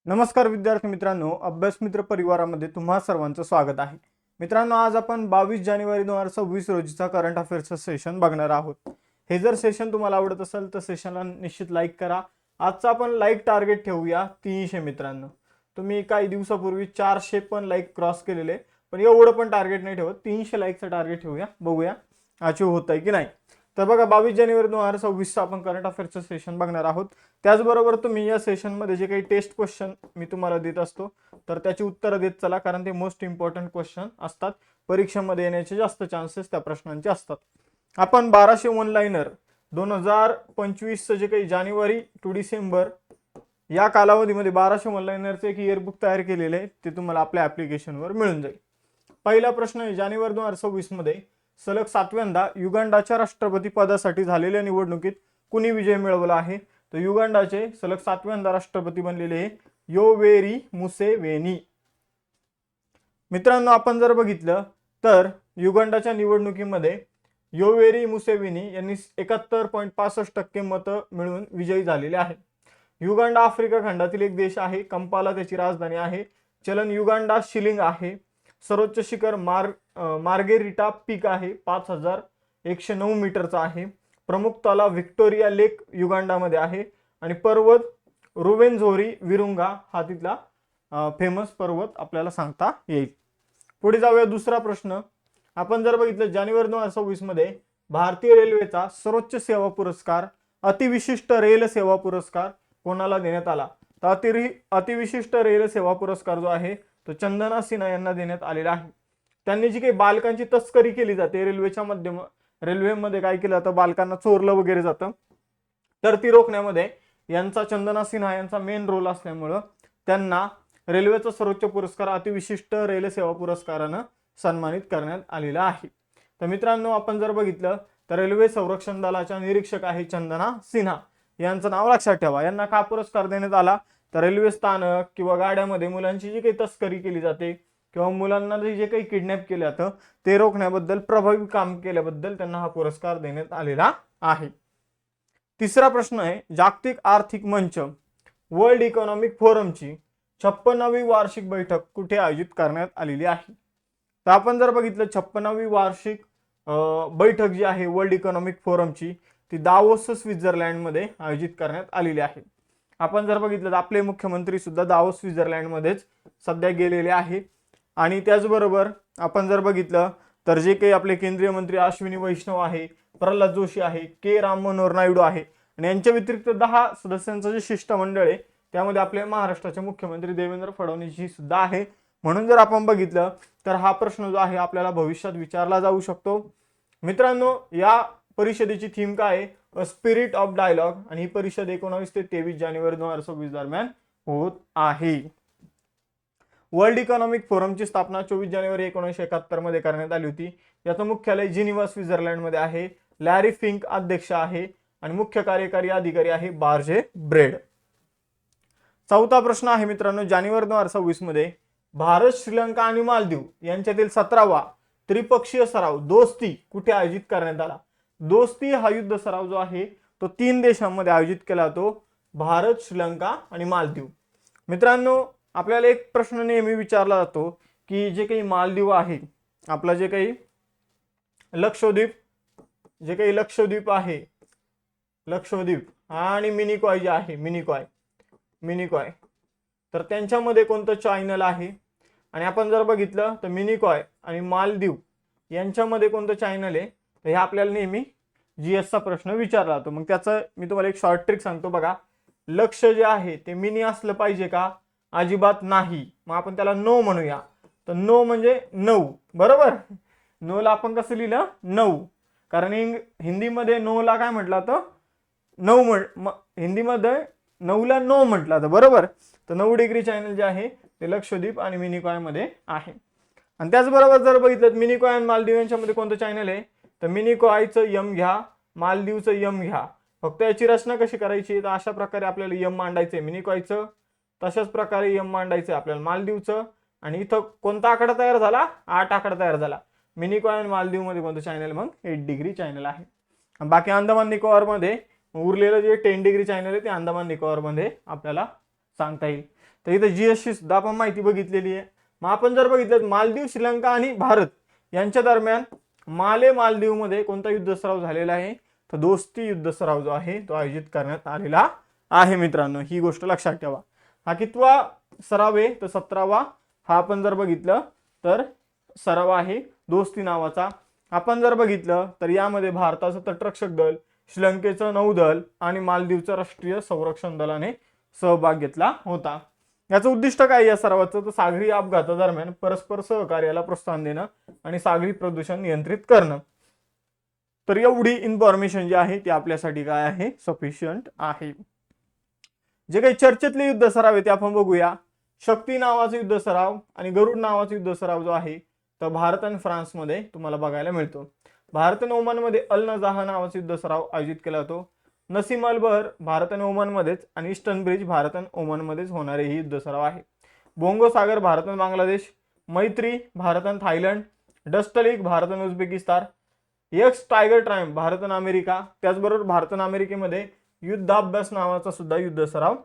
नमस्कार विद्यार्थी मित्रांनो, अभ्यास मित्र परिवारामध्ये तुम्हा सर्वांचं स्वागत आहे. मित्रांनो, आज आपण 22 जानेवारी 2026 रोजीचा करंट अफेअर्सचं सेशन बघणार आहोत. हे जर सेशन तुम्हाला आवडत असेल तर सेशनला निश्चित लाईक करा. आजचा आपण लाईक टार्गेट ठेवूया 300 मित्रांनो. तुम्ही काही दिवसापूर्वी 400 पण लाईक क्रॉस केलेले, पण एवढं पण टार्गेट नाही ठेवत. 300 लाईकचं टार्गेट ठेवूया, बघूया अचीव होतंय की नाही. तर बघा, 22 जानेवारी 2026 आपण करंट अफेअर्सचं सेशन बघणार आहोत. त्याचबरोबर तुम्ही या सेशनमध्ये जे काही टेस्ट क्वेश्चन मी तुम्हाला देत असतो तर त्याची उत्तरं देत चला, कारण ते मोस्ट इम्पॉर्टंट क्वेश्चन असतात. परीक्षेमध्ये येण्याचे जास्त चान्सेस त्या प्रश्नांचे असतात. आपण 1200 वन लाईनर 2025 जे काही जानेवारी टू डिसेंबर या कालावधीमध्ये 1200 वन लाईनरचे एक इयरबुक तयार केलेले आहे, ते तुम्हाला आपल्या ॲप्लिकेशनवर मिळून जाईल. पहिला प्रश्न आहे, जानेवारी 2026 मध्ये सलग 7व्यांदा युगांडाच्या राष्ट्रपती पदासाठी झालेल्या निवडणुकीत कुणी विजय मिळवला आहे? तर युगांडाचे सलग 7व्यांदा राष्ट्रपती बनलेले योवेरी मुसेवेनी. मित्रांनो, आपण जर बघितलं तर युगांडाच्या निवडणुकीमध्ये योवेरी मुसेवेनी यांनी 71.65% मतं मिळवून विजयी झालेले आहे. युगांडा आफ्रिका खंडातील एक देश आहे. कंपाला त्याची राजधानी आहे. चलन युगांडा शिलिंग आहे. सर्वोच्च शिखर मार्गेरिटा पीक आहे, 5109 मीटरचा आहे. प्रमुख तलाव व्हिक्टोरिया लेक युगांडामध्ये आहे आणि पर्वत रुवेंझोरी विरुंगा हा तिथला फेमस पर्वत आपल्याला सांगता येईल. पुढे जाऊया. दुसरा प्रश्न आपण जर बघितलं, जानेवारी 2026 मध्ये भारतीय रेल्वेचा सर्वोच्च सेवा पुरस्कार अतिविशिष्ट रेल सेवा पुरस्कार कोणाला देण्यात आला? तर अतिविशिष्ट रेल सेवा पुरस्कार जो आहे तो चंदना सिन्हा यांना देण्यात आलेला आहे. त्यांनी जी काही बालकांची तस्करी केली जाते रेल्वेमध्ये काय केलं जातं, बालकांना चोरलं वगैरे जातं, तर ती रोखण्यामध्ये यांचा चंदना सिन्हा यांचा मेन रोल असल्यामुळं त्यांना रेल्वेचा सर्वोच्च पुरस्कार अतिविशिष्ट रेल सेवा पुरस्कारानं सन्मानित करण्यात आलेला आहे. तर मित्रांनो, आपण जर बघितलं तर रेल्वे संरक्षण दलाच्या निरीक्षक आहे चंदना सिन्हा. यांचं नाव लक्षात ठेवा. यांना का पुरस्कार देण्यात आला? तर रेल्वे स्थानक किंवा गाड्यामध्ये मुलांची जी काही तस्करी केली जाते किंवा मुलांना जे काही किडनॅप केलं जातं ते रोखण्याबद्दल प्रभावी काम केल्याबद्दल त्यांना हा पुरस्कार देण्यात आलेला आहे. तिसरा प्रश्न आहे, जागतिक आर्थिक मंच वर्ल्ड इकॉनॉमिक फोरमची 56वी वार्षिक बैठक कुठे आयोजित करण्यात आलेली आहे? तर आपण जर बघितलं 56वी वार्षिक बैठक जी आहे वर्ल्ड इकॉनॉमिक फोरमची ती दावोस स्वित्झर्लंडमध्ये आयोजित करण्यात आलेली आहे. आपण जर बघितलं तर आपले मुख्यमंत्री सुद्धा दावोस स्वित्झर्लंडमध्येच सध्या गेलेले आहे. आणि त्याचबरोबर आपण जर बघितलं तर जे काही आपले केंद्रीय मंत्री अश्विनी वैष्णव आहे, प्रल्हाद जोशी आहे, के राम मनोहर नायडू आहे आणि यांच्या व्यतिरिक्त 10 सदस्यांचं जे शिष्टमंडळ आहे त्यामध्ये आपले महाराष्ट्राचे मुख्यमंत्री देवेंद्र फडणवीस जी सुद्धा आहे. म्हणून जर आपण बघितलं तर हा प्रश्न जो आहे आपल्याला भविष्यात विचारला जाऊ शकतो. मित्रांनो, या परिषदेची थीम काय आहे? अ स्पिरिट ऑफ डायलॉग, आणि ही परिषद 19 ते 23 जानेवारी 2026 दरम्यान होत आहे. वर्ल्ड इकॉनॉमिक फोरमची स्थापना 24 जानेवारी 1971 मध्ये करण्यात आली होती. याचं मुख्यालय जिनिव्हा स्वित्झर्लंडमध्ये आहे. लॅरी फिंक अध्यक्ष आहे आणि मुख्य कार्यकारी अधिकारी आहे बार्जे ब्रेड. चौथा प्रश्न आहे मित्रांनो, जानेवारी 2026 मध्ये भारत, श्रीलंका आणि मालदीव यांच्यातील 17वा त्रिपक्षीय सराव दोस्ती कुठे आयोजित करण्यात आला? दोस्ती हा युद्ध सराव जो आहे तो 3 देशांमध्ये आयोजित केला जातो, भारत, श्रीलंका आणि मालदीव. मित्रांनो, आपल्याला एक प्रश्न नेहमी विचारला जातो की जे काही मालदीव आहे, आपला जे काही लक्षद्वीप आहे, लक्षद्वीप आणि मिनिकॉय जे आहे, मिनिकॉय तर त्यांच्यामध्ये कोणतं चॅनल आहे? आणि आपण जर बघितलं तर मिनिकॉय आणि मालदीव यांच्यामध्ये कोणतं चॅनल आहे? तर हे आपल्याला नेहमी जीएसचा प्रश्न विचारला जातो. मग त्याचं मी तुम्हाला एक शॉर्ट ट्रिक सांगतो बघा. लक्ष जे आहे ते मिनी असलं पाहिजे का? अजिबात नाही. मग आपण त्याला नो म्हणूया. तर नो म्हणजे 9, बरोबर. नोला आपण कसं लिहिलं? 9. कारण हिंदीमध्ये नोला काय म्हटलं तर 9, हिंदीमध्ये 9ला नो म्हटलं तर बरोबर. तर 9 डिग्री चॅनल जे आहे ते लक्षद्वीप आणि मिनिकॉय मध्ये आहे. आणि त्याचबरोबर जर बघितलं मिनिकॉय आणि मालदीव यांच्यामध्ये कोणतं चॅनल आहे? तर मिनिकॉयचं यम घ्या, मालदीवचं यम घ्या. फक्त याची रचना कशी करायची? तर अशा प्रकारे आपल्याला यम मांडायचंय मिनिकॉयचं, तशाच प्रकारे यम मांडायचंय आपल्याला मालदीवचं. आणि इथं कोणता आकडा तयार झाला? 8 आकडा तयार झाला. मिनिकॉय आणि मालदीव मध्ये कोणतं चॅनल? मग 8 डिग्री चॅनल आहे. बाकी अंदमान निकोबार मध्ये उरलेलं जे 10 डिग्री चॅनल आहे ते अंदमान निकोबार मध्ये आपल्याला सांगता येईल. तर इथे जीएसची सुद्धा आपण माहिती बघितलेली आहे. मग आपण जर बघितलं मालदीव, श्रीलंका आणि भारत यांच्या दरम्यान मालदीवमध्ये कोणता युद्ध सराव झालेला आहे, तर दोस्ती युद्ध सराव जो आहे तो आयोजित करण्यात आलेला आहे मित्रांनो. ही गोष्ट लक्षात ठेवा. हा कितवा सराव आहे, तर 17वा हा आपण जर बघितलं तर सराव आहे दोस्ती नावाचा. आपण जर बघितलं तर यामध्ये भारताचं तटरक्षक दल, श्रीलंकेचं नौदल आणि मालदीवचं राष्ट्रीय संरक्षण दलाने सहभाग घेतला होता. याचं उद्दिष्ट काय या सरावाचं, तर सागरी अपघातादरम्यान परस्पर सहकार्याला प्रोत्साहन देणं आणि सागरी प्रदूषण नियंत्रित करणं. तर एवढी इन्फॉर्मेशन जी आहे ती आपल्यासाठी काय आहे, सफिशियंट आहे. जे काही चर्चेतले युद्ध सराव आहे ते आपण बघूया. शक्ती नावाचा युद्ध सराव आणि गरुड नावाचा युद्ध सराव जो आहे तर भारत आणि फ्रान्स मध्ये तुम्हाला बघायला मिळतो. भारत आणि ओमान मध्ये अल नजाह नावाचा युद्ध सराव आयोजित केला जातो. नसीम अल बहर भारत आणि ओमान मध्येच आणि ईस्टर्न ब्रिज भारत आणि ओमान मध्येच होणारे ही युद्ध सराव आहे. बोंगो सागर भारत आणि बांगलादेश, मैत्री भारत आणि थायलंड, डस्टलिक भारत आणि Uzbekistan, x tiger Triumph Bharat आणि अमेरिका. त्याचबरोबर भारत आणि अमेरिकेमध्ये युद्धाभ्यास नावाचा सुद्धा युद्ध सराव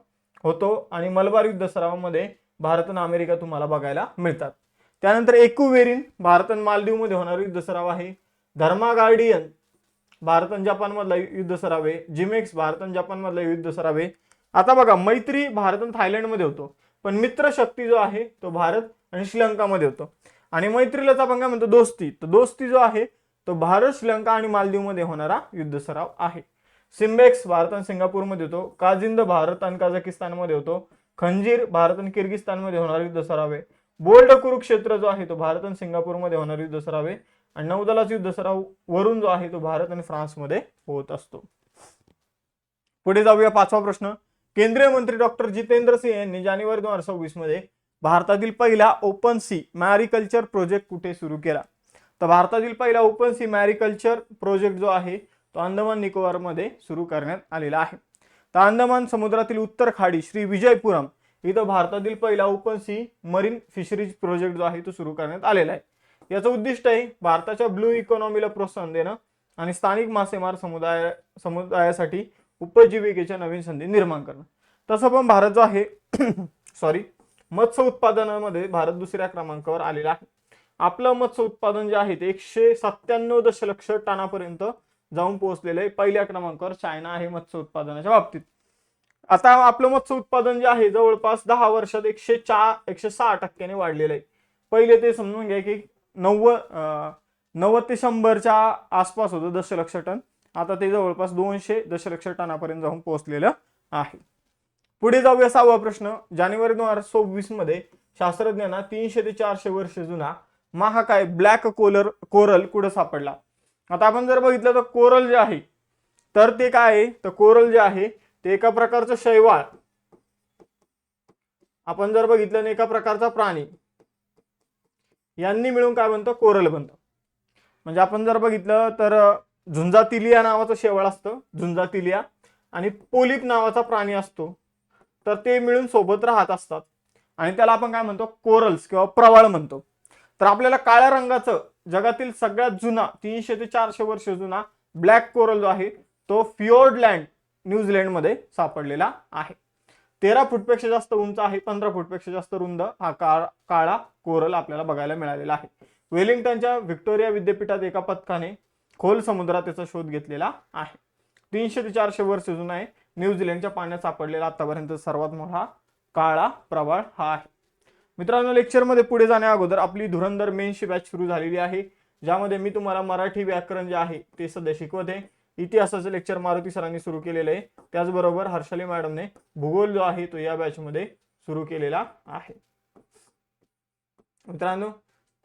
होतो आणि मलबार युद्ध सरावामध्ये भारत आणि अमेरिका तुम्हाला बघायला मिळतात. त्यानंतर एकुवेरिन भारत आणि मालदीवमध्ये होणारा युद्ध सराव आहे. धर्मा गार्डियन भारत आणि जपान मधला युद्ध सराव आहे. जिमेक्स भारत आणि जपान मधला युद्ध सराव आहे. आता बघा मैत्री भारत आणि थायलंड मध्ये होतो, पण मित्र शक्ती जो आहे तो भारत आणि श्रीलंका मध्ये होतो. आणि मैत्रीलाच आपण काय म्हणतो, दोस्ती. तर दोस्ती जो आहे तो भारत, श्रीलंका आणि मालदीव मध्ये होणारा युद्ध सराव आहे. सिम्बेक्स भारत आणि सिंगापूर मध्ये होतो. काजिंद भारत आणि कझाकिस्तान मध्ये होतो. खंजीर भारत आणि किर्गिस्तान मध्ये होणारा युद्ध सराव आहे. बोल्ड कुरुक्षेत्र जो आहे तो भारत आणि सिंगापूर मध्ये होणारा युद्ध सराव आहे. आणि नौदलाचा युद्ध सराव वरून जो आहे तो भारत आणि फ्रान्स मध्ये होत असतो. पुढे जाऊया. 5वा प्रश्न. केंद्रीय मंत्री डॉक्टर जितेंद्र सिंह यांनी जानेवारी 2026 मध्ये भारतातील पहिला ओपन सी मॅरिकल्चर प्रोजेक्ट कुठे सुरू केला? तर भारतातील पहिला ओपन सी मॅरिकल्चर प्रोजेक्ट जो आहे तो अंदमान निकोबार मध्ये सुरू करण्यात आलेला आहे. तर अंदमान समुद्रातील उत्तर खाडी श्री विजयपुरम इथं भारतातील पहिला open sea marine fisheries project जो आहे तो सुरू करण्यात आलेला आहे. याचं उद्दिष्ट आहे भारताच्या ब्लू इकॉनॉमीला प्रोत्साहन देणं आणि स्थानिक मासेमार समुदायासाठी उपजीविकेच्या नवीन संधी निर्माण करणं. तसं पण भारत जो आहे मत्स्य उत्पादनामध्ये भारत दुसऱ्या क्रमांकावर आलेला आहे. आपलं मत्स्य उत्पादन जे आहे ते 197 दशलक्ष टनापर्यंत जाऊन पोहोचलेलं आहे. पहिल्या क्रमांकावर चायना आहे मत्स्य उत्पादनाच्या बाबतीत. आता आपलं मत्स्य उत्पादन जे आहे जवळपास 10 वर्षात 106% वाढलेलं आहे. पहिले ते समजून घ्या की 90 ते 100च्या आसपास होतं दशलक्ष टन. आता ते जवळपास 200 दशलक्ष टनापर्यंत जाऊन पोहोचलेलं आहे. पुढे जाऊया. 6वा प्रश्न. जानेवारी 2026 मध्ये शास्त्रज्ञांना 300 ते 400 वर्ष जुना महाकाय ब्लॅक कोरल कुठं सापडला? आता आपण जर बघितलं तर कोरल जे आहे तर ते काय आहे, तर कोरल जे आहे ते एका प्रकारचं शैवाल, आपण जर बघितलं ना एका प्रकारचा प्राणी यांनी मिळून काय बनतं, कोरल बनतं. म्हणजे आपण जर बघितलं तर झुंजातिलिया नावाचं शेवाळ असतं, झुंजातिलिया, आणि पोलिप नावाचा प्राणी असतो. तर ते मिळून सोबत राहत असतात आणि त्याला आपण काय म्हणतो, कोरल्स किंवा प्रवाळ म्हणतो. तर आपल्याला काळ्या रंगाचं जगातील सगळ्यात जुना 300 ते 400 वर्ष जुना ब्लॅक कोरल जो आहे तो फियोर्डलँड न्यूझीलंड मध्ये सापडलेला आहे. 13 फूटपेक्षा जास्त उंच आहे, 15 फूटपेक्षा जास्त रुंद हा काळा कोरल आपल्याला बघायला मिळालेला आहे. वेलिंग्टनच्या व्हिक्टोरिया विद्यापीठात एका पथकाने खोल समुद्रात त्याचा शोध घेतलेला आहे. 300 ते 400 वर्ष जुना आहे. न्यूझीलंडच्या पाण्यात सापडलेला आतापर्यंत सर्वात मोठा काळा प्रवाळ हा आहे. मित्रांनो, लेक्चरमध्ये पुढे जाण्या अगोदर आपली धुरंधर मेन्सची बॅच सुरू झालेली आहे, ज्यामध्ये मी तुम्हाला मराठी व्याकरण जे आहे ते सध्या शिकवते. इतिहासाचं लेक्चर मारुती सरांनी सुरू केलेलं आहे. त्याचबरोबर हर्षाली मॅडमने भूगोल जो आहे तो या बॅच मध्ये सुरू केलेला आहे. मित्रांनो,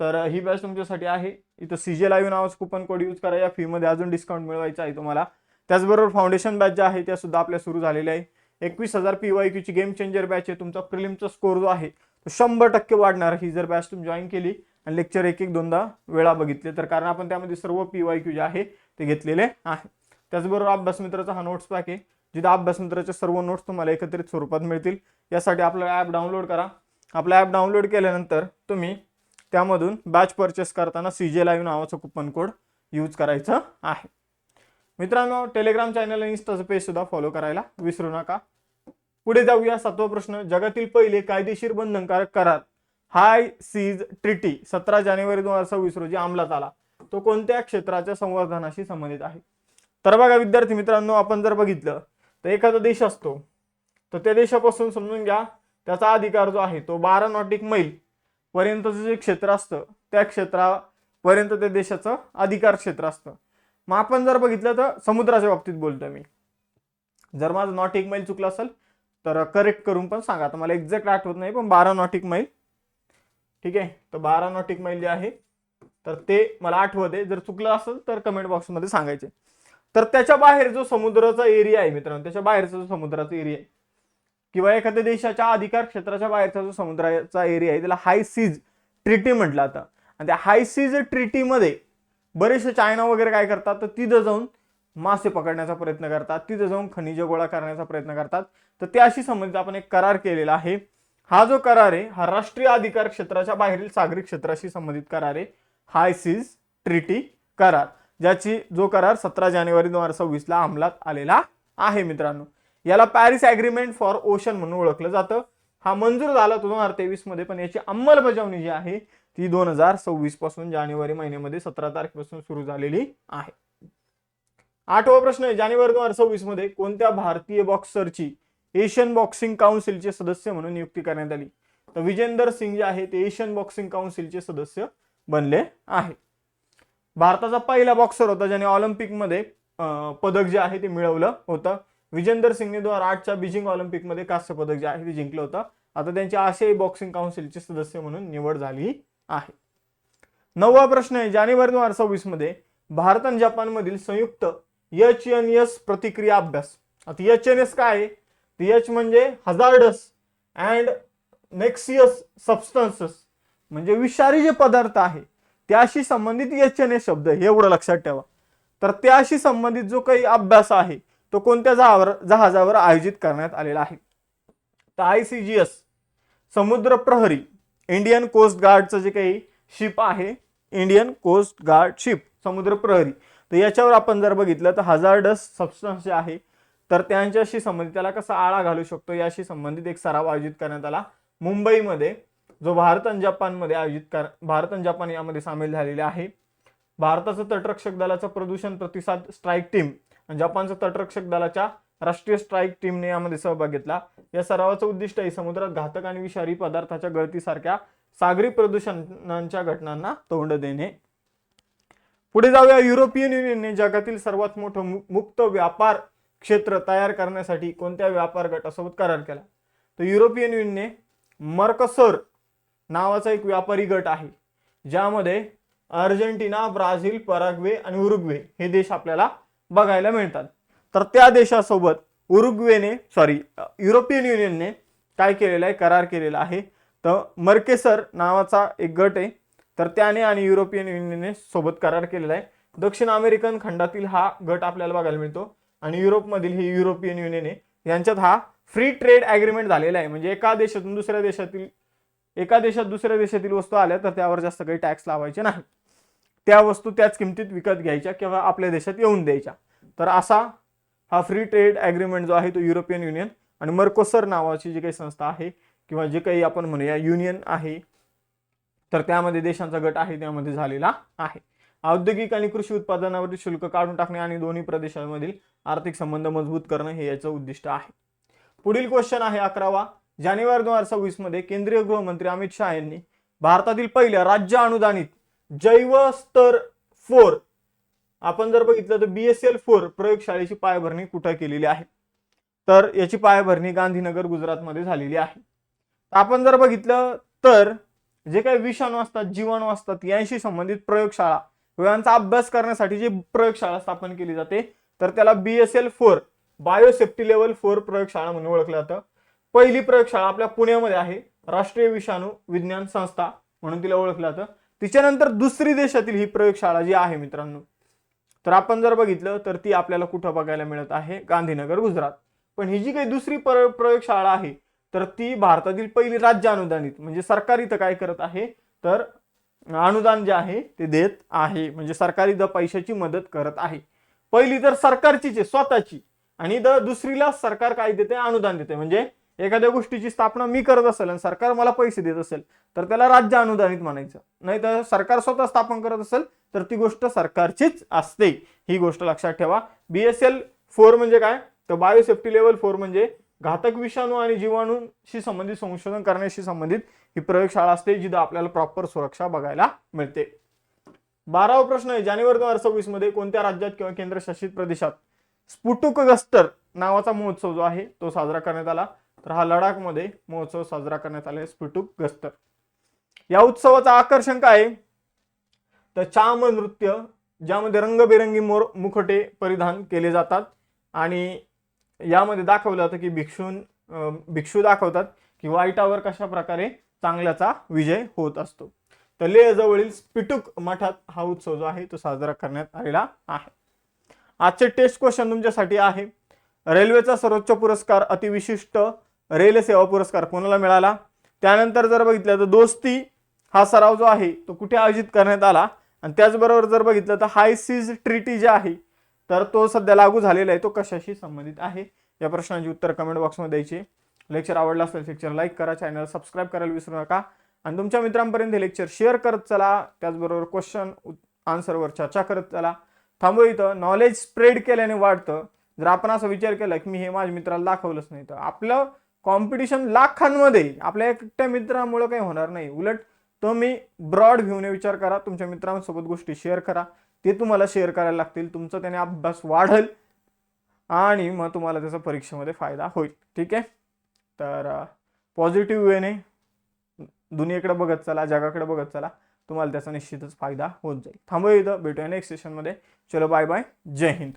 तर ही बॅच तुमच्यासाठी आहे. इथं CJ लाईव्ह नावाचं कुपन कोड यूज करा. या फी मध्ये अजून डिस्काउंट मिळवायचा आहे तुम्हाला. त्याचबरोबर फाउंडेशन बॅच ज्या आहे त्या सुद्धा आपल्या सुरू झालेल्या आहे. 21,000 PYQ ची गेम चेंजर बॅच आहे. तुमचा प्रिलिमचा स्कोर जो आहे तो 100% वाढणार. ही जर बॅच तुम्ही जॉईन केली आणि लेक्चर एक दोनदा वेळा बघितले तर, कारण आपण त्यामध्ये सर्व PYQ जे आहे ते घेतलेले आहे. त्याचबरोबर अभ्यास मित्राचा हा नोट्स पॅक आहे, जिथे अभ्यास मित्राचे सर्व नोट्स तुम्हाला एकत्रित स्वरूपात मिळतील. यासाठी आपलं ॲप डाउनलोड करा. आपलं ॲप डाउनलोड केल्यानंतर तुम्ही त्यामधून बॅच परचेस करताना CJ लाईव्ह नावाचं कुपन कोड यूज करायचं आहे. मित्रांनो, टेलिग्राम चॅनल आणि इन्स्टाचं पेज सुद्धा फॉलो करायला विसरू नका. पुढे जाऊया. 7वा प्रश्न, जगातील पहिले कायदेशीर बंधनकारक करार हाय सीज ट्रिटी 17 जानेवारी 2026 रोजी अंमलात आला, तो कोणत्या क्षेत्राच्या संवर्धनाशी संबंधित आहे? तर बघा विद्यार्थी मित्रांनो, आपण जर बघितलं तर एखादा देश असतो, तर त्या देशापासून समजून घ्या त्याचा अधिकार जो आहे तो 12 नॉटिक मैल पर्यंतचं जे क्षेत्र असतं त्या क्षेत्रापर्यंत त्या देशाचं अधिकार क्षेत्र असतं. मग आपण जर बघितलं तर समुद्राच्या बाबतीत बोलतोय मी. जर माझं नॉटिक मैल चुकलं असेल तर करेक्ट करून पण सांगा. आता मला एक्झॅक्ट आठवत नाही, पण 12 नॉटिक मैल, ठीक आहे. तर 12 नॉटिक मैल जे आहे तर ते मला आठवते. जर चुकलं असेल तर कमेंट बॉक्समध्ये सांगायचे. तर त्याच्या बाहेर जो समुद्राचा एरिया आहे मित्रांनो, त्याच्या बाहेरचा जो समुद्राचा एरिया आहे किंवा एखाद्या देशाच्या अधिकार क्षेत्राच्या बाहेरचा जो समुद्राचा एरिया आहे त्याला हाय सीज ट्रिटी म्हटलं जातं. आणि त्या हाय सीज ट्रिटीमध्ये बरेचसे चायना वगैरे काय करतात, तर तिथं जाऊन मासे पकडण्याचा प्रयत्न करतात, तिथं जाऊन खनिज गोळा करण्याचा प्रयत्न करतात. तर त्याशी संबंधित आपण एक करार केलेला आहे. हा जो करार आहे हा राष्ट्रीय अधिकार क्षेत्राच्या बाहेरील सागरी क्षेत्राशी संबंधित करार आहे, हाय सीज ट्रिटी करार, ज्याची जो करार 17 जानेवारी 2026 ला अंमलात आलेला आहे मित्रांनो. याला पॅरिस ॲग्रीमेंट फॉर ओशन म्हणून ओळखलं जातं. हा मंजूर झाला 2023 मध्ये, पण याची अंमलबजावणी जी आहे ती 2026 पासून जानेवारी महिन्यामध्ये 17 तारखेपासून सुरू झालेली आहे. 8वा प्रश्न आहे, जानेवारी 2026 मध्ये कोणत्या भारतीय बॉक्सरची एशियन बॉक्सिंग काउन्सिलचे सदस्य म्हणून नियुक्ती करण्यात आली? तर विजेंदर सिंग जे आहे ते एशियन बॉक्सिंग काउन्सिलचे सदस्य बनले आहे. भारताचा पहिला बॉक्सर होता ज्याने ऑलिम्पिकमध्ये पदक जे आहे ते मिळवलं होतं. विजेंदर सिंगने 2008च्या बीजिंग ऑलिम्पिकमध्ये कांस्य पदक जे आहे ते जिंकलं होतं. आता त्यांची आशियाई बॉक्सिंग काउन्सिलचे सदस्य म्हणून निवड झाली आहे. 9वा प्रश्न आहे, जानेवारी 2026 मध्ये भारत आणि जपान मधील संयुक्त HNS प्रतिक्रिया अभ्यास. आता HNS काय आहे? एच म्हणजे हजार्डस अँड नेक्सियस सबस्टन्सेस, म्हणजे विषारी जे पदार्थ आहे त्याशी संबंधित HNS शब्द हे एवढं लक्षात ठेवा. तर त्याशी संबंधित जो काही अभ्यास आहे तो कोणत्या जहाजावर आयोजित करण्यात आलेला आहे? तर ICGS समुद्र प्रहरी, इंडियन कोस्ट गार्डचं जे काही शिप आहे, इंडियन कोस्ट गार्ड शिप समुद्र प्रहरी, तर याच्यावर आपण जर बघितलं तर हजार्डस सबस्टन्स जे आहे तर त्यांच्याशी संबंधित त्याला कसा आळा घालू शकतो याशी संबंधित एक सराव आयोजित करण्यात आला मुंबईमध्ये, जो भारत आणि जपान यामध्ये सामील झालेले आहे. भारताचं तटरक्षक दलाचा प्रदूषण प्रतिसाद स्ट्राईक टीम आणि जपानचं तटरक्षक दलाच्या राष्ट्रीय स्ट्राईक टीमने यामध्ये सहभाग घेतला. या सरावाचं उद्दिष्ट आहे समुद्रात घातक आणि विषारी पदार्थाच्या गळतीसारख्या सागरी प्रदूषणांच्या घटनांना तोंड देणे. पुढे जाऊया. युरोपियन युनियनने जगातील सर्वात मोठं मुक्त व्यापार क्षेत्र तयार करण्यासाठी कोणत्या व्यापार गटासोबत करार केला? तर युरोपियन युनियनने मर्कसर नावाचा एक व्यापारी गट आहे ज्यामध्ये अर्जेंटिना, ब्राझील, पराग्वे आणि उरुग्वे हे देश आपल्याला बघायला मिळतात. तर त्या देशासोबत युरोपियन युनियनने काय केलेलं आहे? करार केलेला आहे. तर मर्केसर नावाचा एक गट आहे, तर त्याने आणि युरोपियन युनियनने सोबत करार केलेला आहे. दक्षिण अमेरिकन खंडातील हा गट आपल्याला बघायला मिळतो आणि युरोपमधील ही युरोपियन युनियन आहे. यांच्यात हा फ्री ट्रेड ॲग्रीमेंट झालेला आहे, म्हणजे एका देशात दुसऱ्या देशातील वस्तू आल्या तर त्यावर जास्त काही टॅक्स लावायचे नाही, त्या वस्तू त्याच किमतीत विकत घ्यायच्या किंवा आपल्या देशात येऊन द्यायच्या. तर असा हा फ्री ट्रेड ॲग्रीमेंट जो आहे तो युरोपियन युनियन आणि मर्कोसर नावाची जी काही संस्था आहे किंवा जे काही आपण म्हणूया युनियन आहे तर त्यामध्ये देशांचा गट आहे त्यामध्ये झालेला आहे. औद्योगिक आणि कृषी उत्पादनावरील शुल्क काढून टाकणे आणि दोन्ही प्रदेशांमधील आर्थिक संबंध मजबूत करणे हे याचं उद्दिष्ट आहे. पुढील क्वेश्चन आहे 11वा. जानेवारी 2026 मध्ये केंद्रीय गृहमंत्री अमित शहा यांनी भारतातील पहिल्या राज्य अनुदानित जैव स्तर 4 आपण जर बघितलं तर BSL 4 प्रयोगशाळेची पायाभरणी कुठे केलेली आहे? तर याची पायाभरणी गांधीनगर गुजरातमध्ये झालेली आहे. आपण जर बघितलं तर जे काही विषाणू असतात, जीवाणू असतात यांशी संबंधित प्रयोगशाळा यांचा अभ्यास करण्यासाठी जी प्रयोगशाळा स्थापन केली जाते तर त्याला BSL 4 बायोसेफ्टी लेवल 4 प्रयोगशाळा म्हणून ओळखलं जातं. पहिली प्रयोगशाळा आपल्या पुण्यामध्ये आहे, राष्ट्रीय विषाणू विज्ञान संस्था म्हणून तिला ओळखलं जातं. तिच्यानंतर दुसरी देशातील ही प्रयोगशाळा जी आहे मित्रांनो तर आपण जर बघितलं तर ती आपल्याला कुठं बघायला मिळत आहे? गांधीनगर गुजरात. पण ही जी काही दुसरी प्रयोगशाळा आहे तर ती भारतातील पहिली राज्य अनुदानित, म्हणजे सरकार इथं काय करत आहे तर अनुदान जे आहे ते देत आहे, म्हणजे सरकार इथं पैशाची मदत करत आहे. पहिली तर सरकारचीच आहे स्वतःची, आणि दुसरीला सरकार काय देते, अनुदान देते. म्हणजे एखाद्या गोष्टीची स्थापना मी करत असेल आणि सरकार मला पैसे देत असेल तर त्याला राज्य अनुदानित म्हणायचं. नाही तर सरकार स्वतः स्थापन करत असेल तर ती गोष्ट सरकारचीच असते. ही गोष्ट लक्षात ठेवा. BSL-4 म्हणजे काय, तर बायोसेफ्टी लेवल 4 म्हणजे घातक विषाणू आणि जीवाणूंशी संबंधित संशोधन करण्याशी संबंधित ही प्रयोगशाळा असते, जिथं आपल्याला प्रॉपर सुरक्षा बघायला मिळते. 12वा प्रश्न आहे, जानेवारी 2026 मध्ये कोणत्या राज्यात किंवा केंद्रशासित प्रदेशात स्पुटुक गस्तर नावाचा महोत्सव जो आहे तो साजरा करण्यात आला? तर हा लडाखमध्ये महोत्सव साजरा करण्यात आला, स्पुटुक गस्तर. या उत्सवाचं आकर्षण काय आहे, तर चाम नृत्य, ज्यामध्ये रंगबेरंगी मुखटे परिधान केले जातात आणि यामध्ये दाखवलं जातं की भिक्षू दाखवतात की वाईटावर कशा प्रकारे चांगल्याचा विजय होत असतो. तर लेह जवळील स्पिटुक मठात हा उत्सव जो आहे तो साजरा करण्यात आलेला आहे. आजचे टेस्ट क्वेश्चन तुमच्यासाठी आहे, रेल्वेचा सर्वोच्च पुरस्कार अतिविशिष्ट रेल सेवा पुरस्कार कोणाला मिळाला? त्यानंतर जर बघितलं तर दोस्ती हा सराव जो आहे तो कुठे आयोजित करण्यात आला? आणि त्याचबरोबर जर बघितलं तर हाय सीज ट्रीटी जे आहे तर तो सध्या लागू झालेला आहे, तो कशाशी संबंधित आहे? या प्रश्नांची उत्तर कमेंट बॉक्समध्ये द्यायची. लेक्चर आवडला असेल लेक्चर लाईक करा, चॅनल सबस्क्राईब करायला विसरू नका आणि तुमच्या मित्रांपर्यंत हे लेक्चर शेअर करत चला. त्याचबरोबर क्वेश्चन आन्सरवर चर्चा करत चला. थांबू इथं. नॉलेज स्प्रेड केल्याने वाढतं. जर आपण असा विचार केला की मी हे माझ्या मित्राला दाखवलंच नाही तर आपलं कॉम्पिटिशन लाखांमध्ये, आपल्या एकट्या मित्रामुळे काही होणार नाही. उलट तुम्ही ब्रॉड व्ह्यूने विचार करा, तुमच्या मित्रांसोबत गोष्टी शेअर करा, ते तुम्हाला शेअर करायला लागतील, तुमचा त्याने अभ्यास वाढेल आणि मग तुम्हाला त्याचा परीक्षेमध्ये फायदा होईल. ठीक आहे. तर पॉझिटिव्ह वेने दुनियेकडे बघत चला, जगाकडे बघत चला, तुम्हाला त्याचा निश्चितच फायदा होत जाईल. थांबूया इथं, भेटूया नेक्स्ट सेशनमध्ये. चलो बाय बाय, जय हिंद.